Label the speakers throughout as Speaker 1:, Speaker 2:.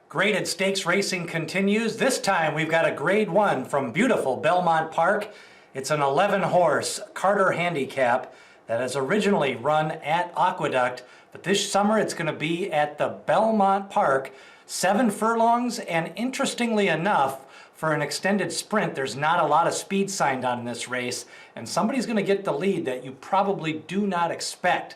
Speaker 1: Graded stakes racing continues. This time we've got a grade 1 from beautiful Belmont Park. It's an 11-horse Carter Handicap that has originally run at Aqueduct, but this summer it's going to be at the Belmont Park, 7 furlongs, and interestingly enough, for an extended sprint, there's not a lot of speed signed on in this race, and somebody's going to get the lead that you probably do not expect.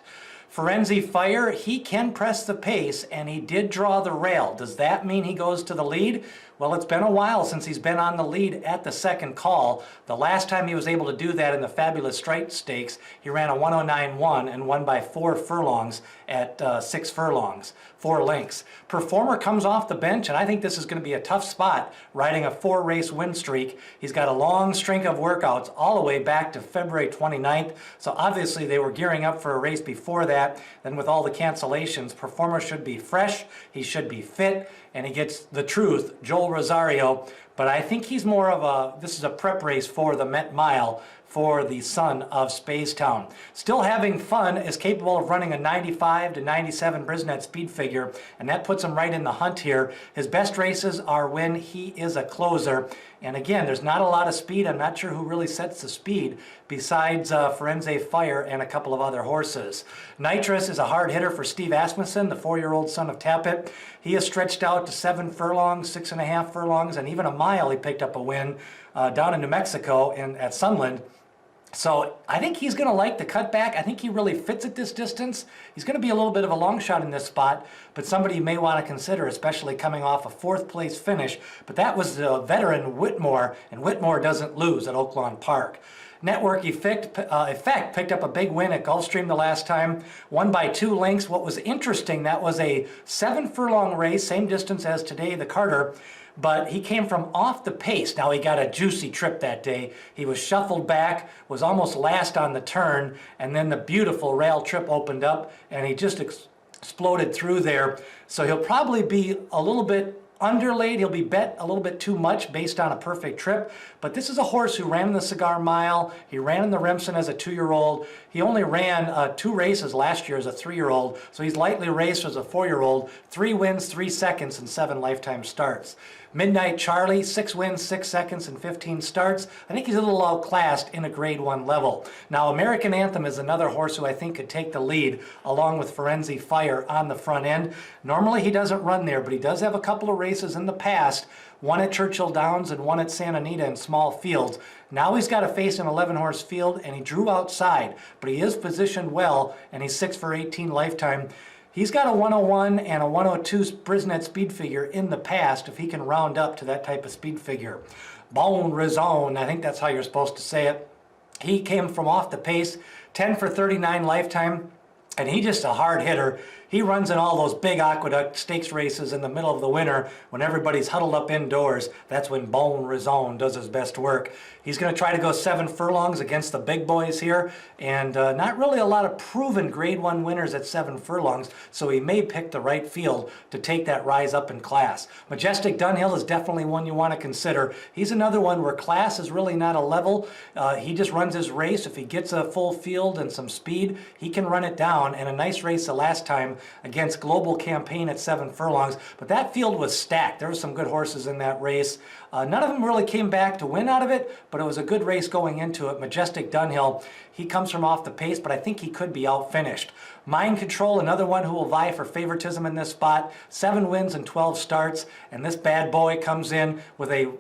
Speaker 1: Firenze Fire, he can press the pace, and he did draw the rail. Does that mean he goes to the lead? Well, it's been a while since he's been on the lead at the second call. The last time he was able to do that in the Fabulous Strike Stakes, he ran a 109.1 and won by 4 furlongs at 6 furlongs, 4 lengths. Performer comes off the bench, and I think this is going to be a tough spot, riding a 4-race win streak. He's got a long string of workouts all the way back to February 29th, so obviously they were gearing up for a race before that. Then with all the cancellations, Performer should be fresh, he should be fit, and he gets the truth, Joel Rosario. But I think he's more of this is a prep race for the Met Mile for the son of Spacetown. Still having fun, is capable of running a 95 to 97 Brisnet speed figure, and that puts him right in the hunt here. His best races are when he is a closer. And again, there's not a lot of speed. I'm not sure who really sets the speed besides Firenze Fire and a couple of other horses. Nitrous is a hard hitter for Steve Asmussen, the 4-year-old son of Tappet. He has stretched out to 7 furlongs, 6.5 furlongs, and even a mile he picked up a win down in New Mexico at Sunland. So I think he's going to like the cutback. I think he really fits at this distance. He's going to be a little bit of a long shot in this spot, but somebody you may want to consider, especially coming off a 4th place finish. But that was the veteran Whitmore, and Whitmore doesn't lose at Oaklawn Park. Network Effect picked up a big win at Gulfstream the last time, won by 2 lengths. What was interesting, that was a 7-furlong race, same distance as today, the Carter, but he came from off the pace. Now, he got a juicy trip that day. He was shuffled back, was almost last on the turn, and then the beautiful rail trip opened up, and he just exploded through there. So he'll probably be a little bit underlaid. He'll be bet a little bit too much based on a perfect trip, but this is a horse who ran in the Cigar Mile. He ran in the Remsen as a 2-year-old. He only ran 2 races last year as a 3-year-old, so he's lightly raced as a 4-year-old. 3 wins, 3 seconds, and 7 lifetime starts. Midnight Charlie, 6 wins, 6 seconds, and 15 starts. I think he's a little outclassed in a grade 1 level. Now, American Anthem is another horse who I think could take the lead along with Firenze Fire on the front end. Normally he doesn't run there, but he does have a couple of races in the past, one at Churchill Downs and one at Santa Anita in small fields. Now he's got to face an 11-horse field, and he drew outside, but he is positioned well, and he's 6 for 18 lifetime. He's got a 101 and a 102 Brisnet speed figure in the past if he can round up to that type of speed figure. Bon Raison, I think that's how you're supposed to say it. He came from off the pace, 10 for 39 lifetime, and he's just a hard hitter. He runs in all those big Aqueduct stakes races in the middle of the winter when everybody's huddled up indoors. That's when Bon Raison does his best work. He's going to try to go 7 furlongs against the big boys here, and not really a lot of proven grade 1 winners at 7 furlongs, so he may pick the right field to take that rise up in class. Majestic Dunhill is definitely one you want to consider. He's another one where class is really not a level. He just runs his race. If he gets a full field and some speed, he can run it down, and a nice race the last time against Global Campaign at 7 furlongs, but that field was stacked. There were some good horses in that race. None of them really came back to win out of it, but it was a good race going into it. Majestic Dunhill, he comes from off the pace, but I think he could be outfinished. Mind Control, another one who will vie for favoritism in this spot, 7 wins and 12 starts, and this bad boy comes in with a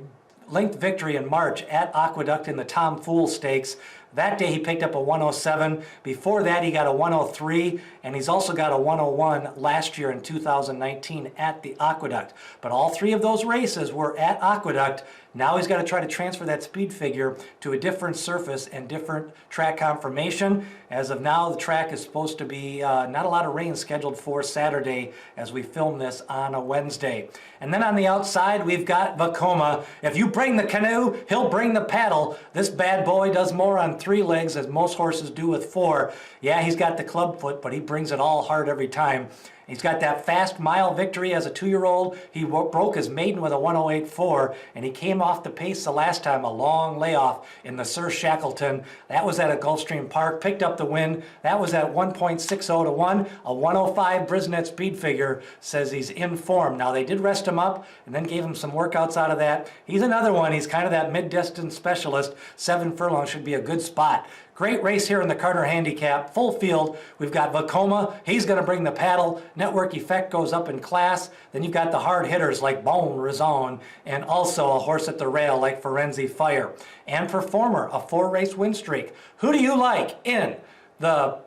Speaker 1: length victory in March at Aqueduct in the Tom Fool Stakes. That day he picked up a 107. Before that he got a 103, and he's also got a 101 last year in 2019 at the Aqueduct. But all 3 of those races were at Aqueduct. Now he's got to try to transfer that speed figure to a different surface and different track conformation. As of now, the track is supposed to be not a lot of rain scheduled for Saturday as we film this on a Wednesday. And then on the outside, we've got Vekoma. If you bring the canoe, he'll bring the paddle. This bad boy does more on 3 legs as most horses do with 4. Yeah, he's got the club foot, but he brings it all hard every time. He's got that fast mile victory as a 2-year-old. He broke his maiden with a 108.4, and he came off the pace the last time, a long layoff in the Sir Shackleton. That was at a Gulfstream Park, picked up the win. That was at 1.60 to 1. A 105 Brisnet speed figure says he's in form. Now, they did rest him up and then gave him some workouts out of that. He's another one. He's kind of that mid-distance specialist. 7 furlongs should be a good spot. Great race here in the Carter Handicap, full field. We've got Vekoma. He's going to bring the paddle. Network Effect goes up in class. Then you've got the hard hitters like Bon Raison, and also a horse at the rail like Firenze Fire. And Performer, a 4-race win streak. Who do you like in the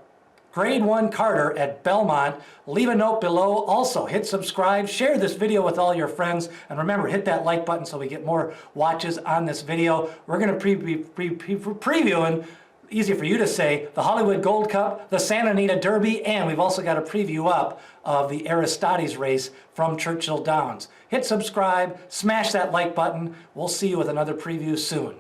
Speaker 1: Grade 1 Carter at Belmont? Leave a note below. Also, hit subscribe, share this video with all your friends, and remember, hit that like button so we get more watches on this video. We're going to be previewing, easy for you to say, the Hollywood Gold Cup, the Santa Anita Derby, and we've also got a preview up of the Aristides race from Churchill Downs. Hit subscribe, smash that like button. We'll see you with another preview soon.